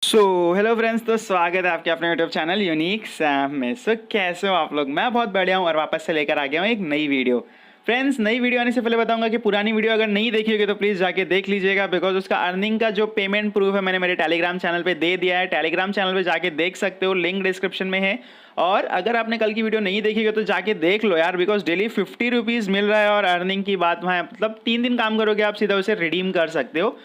Hello friends, तो स्वागत है आपके अपने यूट्यूब चैनल यूनिक सैम में। कैसे हो आप लोग? मैं बहुत बढ़िया हूँ और वापस से लेकर आ गया हूँ एक नई वीडियो। फ्रेंड्स, नई वीडियो आने से पहले बताऊंगा कि पुरानी वीडियो अगर नहीं देखी होगी तो प्लीज़ जाके देख लीजिएगा, बिकॉज उसका अर्निंग का जो पेमेंट प्रूफ है मैंने मेरे टेलीग्राम चैनल पे दे दिया है। टेलीग्राम चैनल पे जाके देख सकते हो, लिंक डिस्क्रिप्शन में है। और अगर आपने कल की वीडियो नहीं देखी हो तो जाके देख लो यार, बिकॉज डेली 50 रुपीज़ मिल रहा है और अर्निंग की बात वहाँ मतलब 3 दिन काम करोगे आप सीधा उसे रिडीम कर सकते हो।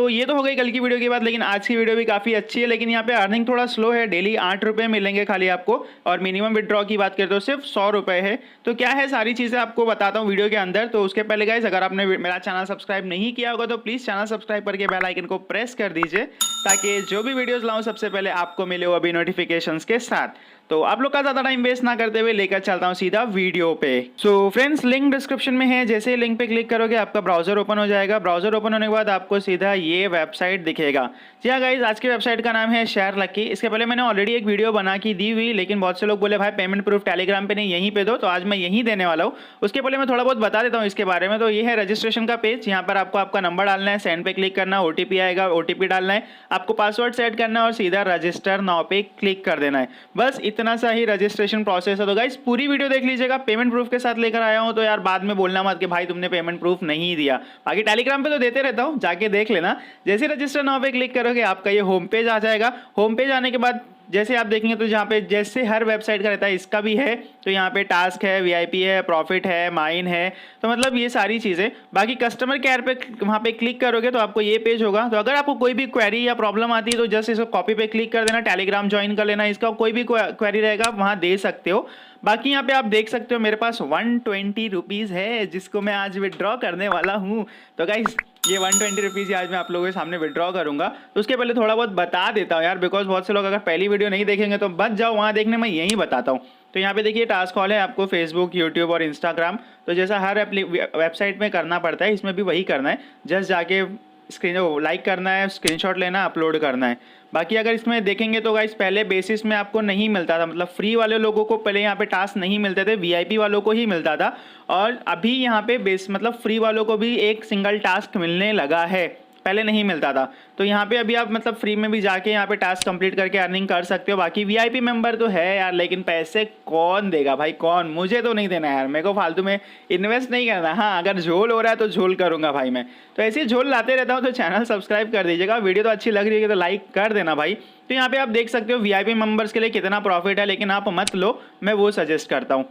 ये तो हो गई कल की वीडियो की बात, लेकिन आज की वीडियो भी काफ़ी अच्छी है। लेकिन यहाँ पे अर्निंग थोड़ा स्लो है, डेली 8 रुपये मिलेंगे खाली आपको, और मिनिमम विड्रॉ की बात करते हो सिर्फ 100 रुपये है। तो क्या है सारी चीज़ें आपको बताता हूँ वीडियो के अंदर। तो उसके पहले गाइस, अगर आपने मेरा चैनल सब्सक्राइब नहीं किया होगा तो प्लीज़ चैनल सब्सक्राइब करके बेल आइकन को प्रेस कर दीजिए, ताकि जो भी वीडियोज़ लाऊँ सबसे पहले आपको मिले वो अभी नोटिफिकेशंस के साथ। तो आप लोग का ज़्यादा टाइम वेस्ट ना करते हुए लेकर चलता हूँ सीधा वीडियो पे। फ्रेंड्स, लिंक डिस्क्रिप्शन में है। जैसे ही लिंक पे क्लिक करोगे आपका ब्राउजर ओपन हो जाएगा। ब्राउजर ओपन होने के बाद आपको सीधा ये वेबसाइट दिखेगा। जी हाँ गाइज, आज की वेबसाइट का नाम है शेयर लकी। इसके पहले मैंने ऑलरेडी एक वीडियो बना के दी हुई, लेकिन बहुत से लोग बोले भाई पेमेंट प्रूफ टेलीग्राम पे नहीं यहीं पे दो, तो आज मैं यहीं देने वाला हूँ। उसके पहले मैं थोड़ा बहुत बता देता हूँ इसके बारे में। तो ये है रजिस्ट्रेशन का पेज। यहाँ पर आपको आपका नंबर डालना है, सेंड पे क्लिक करना, ओटीपी आएगा, ओटीपी डालना है, आपको पासवर्ड सेट करना है और सीधा रजिस्टर नाउ पे क्लिक कर देना है। बस इतना सा ही रजिस्ट्रेशन प्रोसेस है। तो गाइस पूरी वीडियो देख लीजिएगा। पेमेंट प्रूफ के साथ लेकर आया हूँ, तो यार बाद में बोलना मत कि भाई तुमने पेमेंट प्रूफ नहीं दिया। बाकी टेलीग्राम पे तो देते रहता हूँ, जाके देख लेना। जैसे रजिस्टर नाउ पे क्लिक करोगे आपका ये होम पेज आ जाएगा। होम पेज आने के बाद जैसे आप देखेंगे तो जहाँ पे जैसे हर वेबसाइट का रहता है इसका भी है। तो यहाँ पे टास्क है, वीआईपी है, प्रॉफिट है, माइन है, तो मतलब ये सारी चीज़ें। बाकी कस्टमर केयर पे वहाँ पे क्लिक करोगे तो आपको ये पेज होगा। तो अगर आपको कोई भी क्वेरी या प्रॉब्लम आती है तो जस्ट इसको कॉपी पे क्लिक कर देना, टेलीग्राम ज्वाइन कर लेना। इसका कोई भी क्वेरी रहेगा आप वहाँ दे सकते हो। बाकी यहाँ पे आप देख सकते हो मेरे पास 120 रुपीज़ है, जिसको मैं आज विड्रॉ करने वाला हूँ। तो गाइस ये 120 रुपीज़ आज मैं आप लोगों के सामने विड्रॉ करूंगा। तो उसके पहले थोड़ा बहुत बता देता हूँ यार, बिकॉज बहुत से लोग अगर पहली वीडियो नहीं देखेंगे तो बच जाओ वहाँ देखने में, यही बताता हूँ। तो यहाँ पे देखिए टास्क कॉल है आपको फेसबुक, यूट्यूब और इंस्टाग्राम। तो जैसा हर वेबसाइट में करना पड़ता है, इसमें भी वही करना है। जस्ट जाके स्क्रीन लाइक करना है, स्क्रीनशॉट लेना, अपलोड करना है। बाकी अगर इसमें देखेंगे तो गाइस पहले बेसिस में आपको नहीं मिलता था, मतलब फ्री वाले लोगों को पहले यहाँ पे टास्क नहीं मिलते थे, वीआईपी वालों को ही मिलता था। और अभी यहाँ पे बेस मतलब फ्री वालों को भी एक सिंगल टास्क मिलने लगा है, पहले नहीं मिलता था। तो यहाँ पे अभी आप मतलब फ्री में भी जाके यहाँ पे टास्क कंप्लीट करके अर्निंग कर सकते हो। बाकी वीआईपी मेंबर तो है यार, लेकिन पैसे कौन देगा भाई, कौन? मुझे तो नहीं देना यार, मेरे को फालतू में इन्वेस्ट नहीं करना। हाँ, अगर झोल हो रहा है तो झोल करूँगा भाई मैं। तो ऐसे ही झोल लाते रहता हूँ। तो चैनल सब्सक्राइब कर दीजिएगा, वीडियो तो अच्छी लग रही है तो लाइक कर देना भाई। तो यहाँ पे आप देख सकते हो वीआईपी मेंबर्स के लिए कितना प्रॉफिट है, लेकिन आप मत लो, मैं वो सजेस्ट करता हूँ।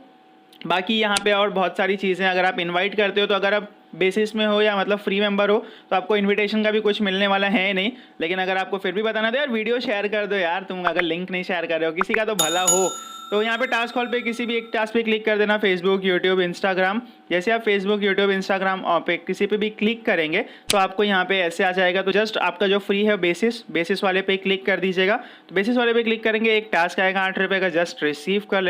बाकी यहाँ पे और बहुत सारी चीज़ें, अगर आप इनवाइट करते हो तो अगर आप बेसिस में हो या मतलब फ्री मेंबर हो तो आपको इनविटेशन का भी कुछ मिलने वाला है नहीं। लेकिन अगर आपको फिर भी बताना तो यार वीडियो शेयर कर दो यार, तुम अगर लिंक नहीं शेयर कर रहे हो, किसी का तो भला हो। तो यहाँ पे टास्क कॉल पे किसी भी एक टास्क पे क्लिक कर देना, फेसबुक, यूट्यूब, इंस्टाग्राम। जैसे आप फेसबुक, यूट्यूब, इंस्टाग्राम पे किसी पे भी क्लिक करेंगे तो आपको यहाँ पे ऐसे आ जाएगा। तो जस्ट आपका जो फ्री है बेसिस वाले पे क्लिक कर दीजिएगा। तो बेसिस वाले पे क्लिक करेंगे, एक टास्क आएगा 8 रुपये का, जस्ट रिसीव कर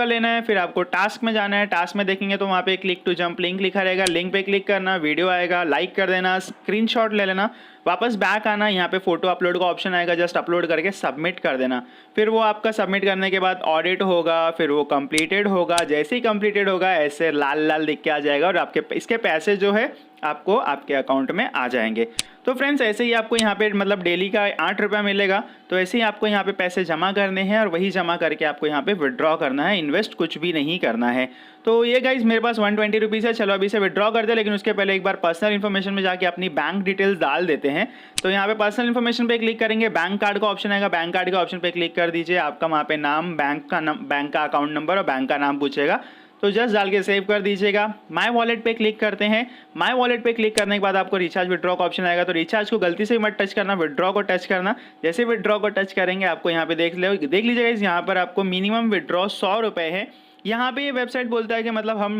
लेना है। फिर आपको टास्क में जाना है। टास्क में देखेंगे तो वहाँ पे क्लिक टू जंप लिंक लिखा रहेगा, लिंक पे क्लिक करना, वीडियो आएगा, लाइक कर देना, स्क्रीनशॉट ले लेना, वापस बैक आना, यहाँ पे फोटो अपलोड का ऑप्शन आएगा, जस्ट अपलोड करके सबमिट कर देना। फिर वो आपका सबमिट करने के बाद ऑडिट होगा, फिर वो कंप्लीटेड होगा। जैसे ही कंप्लीटेड होगा ऐसे लाल लाल दिख के आ जाएगा और आपके इसके पैसे जो है आपको आपके अकाउंट में आ जाएंगे। तो फ्रेंड्स ऐसे ही आपको यहाँ पे मतलब डेली का 8 रुपया मिलेगा। तो ऐसे ही आपको यहाँ पे पैसे जमा करने हैं और वही जमा करके आपको यहाँ पे विड्रॉ करना है, इन्वेस्ट कुछ भी नहीं करना है। तो ये गाइज मेरे पास 120 रुपीज़ है, चलो अभी से विड्रॉ कर दे। लेकिन उसके पहले एक बार पर्सनल इन्फॉर्मेशन में जाके अपनी बैंक डिटेल्स डाल देते हैं। तो यहाँ पे पर्सनल इन्फॉर्मेशन पे क्लिक करेंगे, बैंक कार्ड का ऑप्शन आएगा, बैंक कार्ड का ऑप्शन पे क्लिक कर दीजिए। आपका वहाँ पे नाम, बैंक का अकाउंट नंबर और बैंक का नाम पूछेगा, तो जस्ट डाल के सेव कर दीजिएगा। माय वॉलेट पे क्लिक करते हैं। माय वॉलेट पे क्लिक करने के बाद आपको रिचार्ज विड्रॉ का ऑप्शन आएगा। तो रिचार्ज को गलती से मत टच करना, विड्रॉ को टच करना। जैसे विड्रॉ को टच करेंगे आपको यहाँ पे देख लीजिएगा, यहाँ पर आपको मिनिमम विड्रॉ 100 रुपये है। यहाँ पे ये वेबसाइट बोलता है कि मतलब हम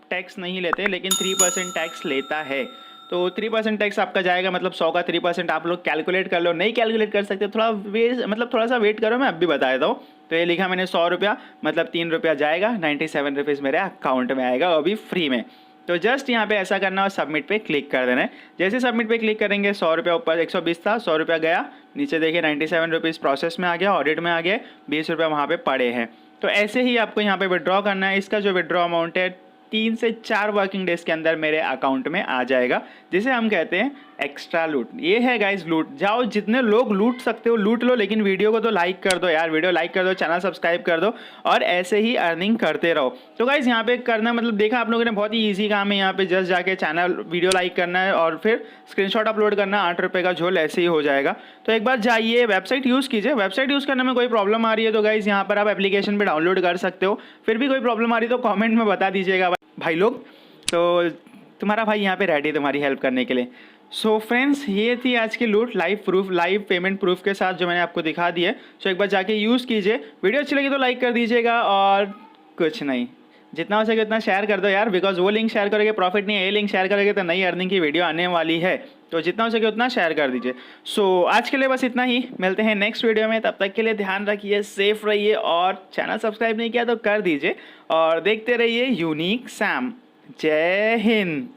टैक्स नहीं लेते, लेकिन 3% टैक्स लेता है। तो 3% टैक्स आपका जाएगा, मतलब 100 का 3% आप लोग कैलकुलेट कर लो। नहीं कैलकुलेट कर सकते थोड़ा सा वेट करो, मैं अब भी बता देता हूँ। तो ये लिखा मैंने 100 रुपया, मतलब 3 रुपया जाएगा, 97 रुपीज़ मेरे अकाउंट में आएगा, वो भी फ्री में। तो जस्ट यहाँ पे ऐसा करना और सबमिट पे क्लिक कर देना है। जैसे सबमिट पे क्लिक करेंगे 100 रुपया ऊपर 120 था, 100 रुपया गया, नीचे देखिए 97 रुपीज़ प्रोसेस में आ गया, ऑडिट में आ गया, 20 रुपया वहाँ पे पड़े हैं। तो ऐसे ही आपको यहाँ पे विड्रॉ करना है। इसका जो विड्रॉ अमाउंट है 3 से 4 वर्किंग डेज के अंदर मेरे अकाउंट में आ जाएगा, जिसे हम कहते हैं एक्स्ट्रा लूट, ये है गाइज लूट। जाओ जितने लोग लूट सकते हो लूट लो, लेकिन वीडियो को तो लाइक कर दो यार, वीडियो लाइक कर दो, चैनल सब्सक्राइब कर दो और ऐसे ही अर्निंग करते रहो। तो गाइज यहाँ पे करना मतलब देखा आप लोगों ने, बहुत ही ईजी काम है। यहाँ पे जस्ट जाके चैनल वीडियो लाइक करना है और फिर स्क्रीनशॉट अपलोड करना, 8 रुपये का झोल ऐसे ही हो जाएगा। तो एक बार जाइए वेबसाइट यूज़ कीजिए। वेबसाइट यूज़ करने में कोई प्रॉब्लम आ रही है तो गाइज यहाँ पर आप एप्लीकेशन पर डाउनलोड कर सकते हो। फिर भी कोई प्रॉब्लम आ रही है तो कॉमेंट में बता दीजिएगा भाई लोग। तो तुम्हारा भाई यहाँ पे रेडी है तुम्हारी हेल्प करने के लिए। सो फ्रेंड्स, ये थी आज की लूट live proof, live payment proof के साथ जो मैंने आपको दिखा दी है। सो एक बार जाके यूज़ कीजिए। वीडियो अच्छी लगी तो लाइक कर दीजिएगा और कुछ नहीं, जितना हो सके उतना शेयर कर दो यार, बिकॉज वो लिंक शेयर करोगे प्रॉफिट नहीं है, ये लिंक शेयर करोगे तो नई अर्निंग की वीडियो आने वाली है। तो जितना हो सके उतना शेयर कर दीजिए। सो आज के लिए बस इतना ही, मिलते हैं नेक्स्ट वीडियो में। तब तक के लिए ध्यान रखिए, सेफ रहिए और चैनल सब्सक्राइब नहीं किया तो कर दीजिए और देखते रहिए यूनिक सैम। जय हिंद।